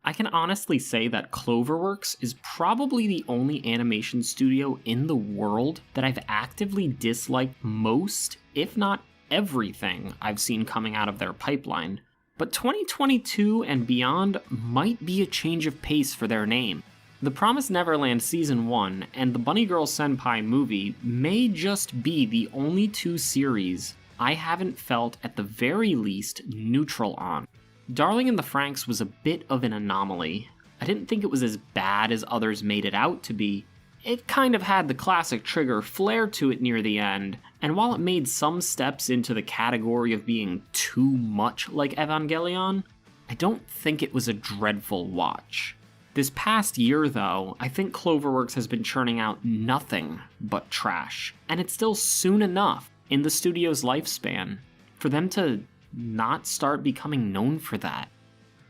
I can honestly say that Cloverworks is probably the only animation studio in the world that I've actively disliked most, if not everything, I've seen coming out of their pipeline. But 2022 and beyond might be a change of pace for their name. The Promised Neverland Season 1 and the Bunny Girl Senpai movie may just be the only two series I haven't felt at the very least neutral on. Darling in the Franxx was a bit of an anomaly. I didn't think it was as bad as others made it out to be. It kind of had the classic Trigger flair to it near the end, and while it made some steps into the category of being too much like Evangelion, I don't think it was a dreadful watch. This past year, though, I think Cloverworks has been churning out nothing but trash, and it's still soon enough in the studio's lifespan for them to not start becoming known for that.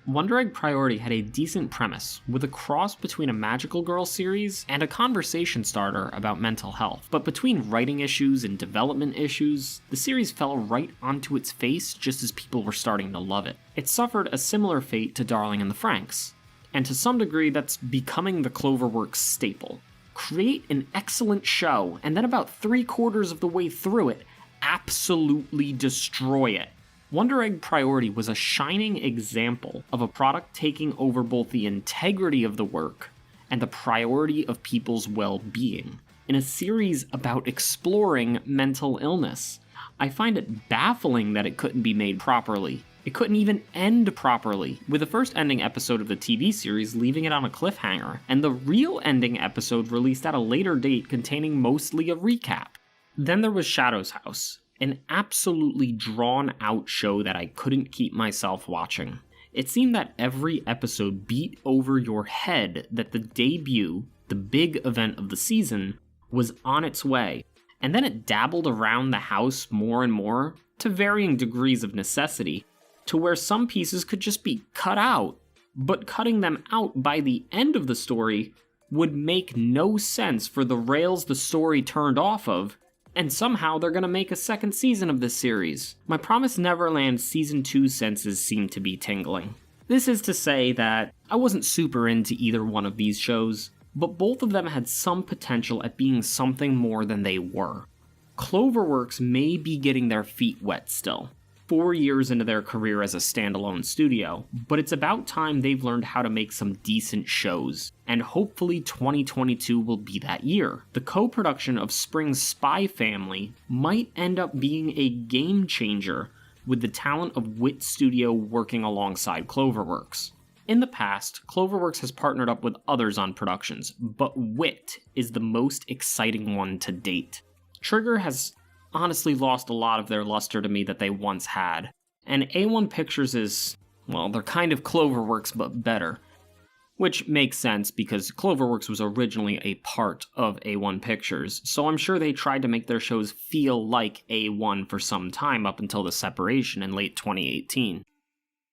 Wonder Egg Priority had a decent premise, with a cross between a Magical Girl series and a conversation starter about mental health. But between writing issues and development issues, the series fell right onto its face just as people were starting to love it. It suffered a similar fate to Darling in the Franxx, and to some degree that's becoming the Cloverworks staple. Create an excellent show, and then about 3/4 of the way through it, absolutely destroy it. Wonder Egg Priority was a shining example of a product taking over both the integrity of the work and the priority of people's well-being in a series about exploring mental illness. I find it baffling that it couldn't be made properly. It couldn't even end properly, with the first ending episode of the TV series leaving it on a cliffhanger, and the real ending episode released at a later date containing mostly a recap. Then there was Shadow's House, an absolutely drawn-out show that I couldn't keep myself watching. It seemed that every episode beat over your head that the debut, the big event of the season, was on its way, and then it dabbled around the house more and more, to varying degrees of necessity, to where some pieces could just be cut out, but cutting them out by the end of the story would make no sense for the rails the story turned off of, and somehow they're gonna make a second season of this series. My Promised Neverland Season 2 senses seem to be tingling. This is to say that I wasn't super into either one of these shows, but both of them had some potential at being something more than they were. Cloverworks may be getting their feet wet still, 4 years into their career as a standalone studio, but it's about time they've learned how to make some decent shows, and hopefully 2022 will be that year. The co-production of Spring's Spy Family might end up being a game changer with the talent of Wit Studio working alongside Cloverworks. In the past, Cloverworks has partnered up with others on productions, but Wit is the most exciting one to date. Trigger has honestly lost a lot of their luster to me that they once had. And A1 Pictures is, well, they're kind of Cloverworks but better. Which makes sense because Cloverworks was originally a part of A1 Pictures, so I'm sure they tried to make their shows feel like A1 for some time up until the separation in late 2018.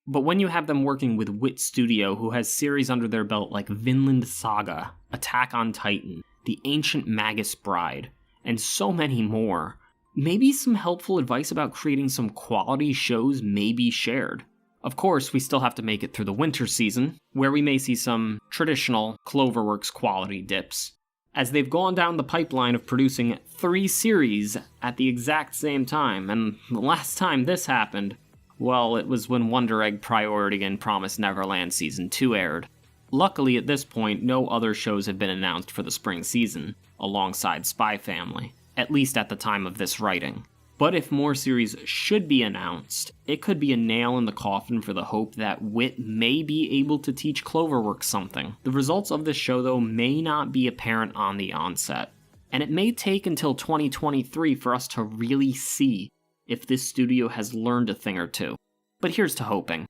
But when you have them working with Wit Studio, who has series under their belt like Vinland Saga, Attack on Titan, The Ancient Magus Bride, and so many more, maybe some helpful advice about creating some quality shows may be shared. Of course, we still have to make it through the winter season, where we may see some traditional Cloverworks quality dips, as they've gone down the pipeline of producing 3 series at the exact same time, and the last time this happened, well, it was when Wonder Egg Priority and Promised Neverland Season 2 aired. Luckily, at this point, no other shows have been announced for the spring season, alongside Spy Family, at least at the time of this writing. But if more series should be announced, it could be a nail in the coffin for the hope that Wit may be able to teach Cloverworks something. The results of this show, though, may not be apparent on the onset, and it may take until 2023 for us to really see if this studio has learned a thing or two. But here's to hoping.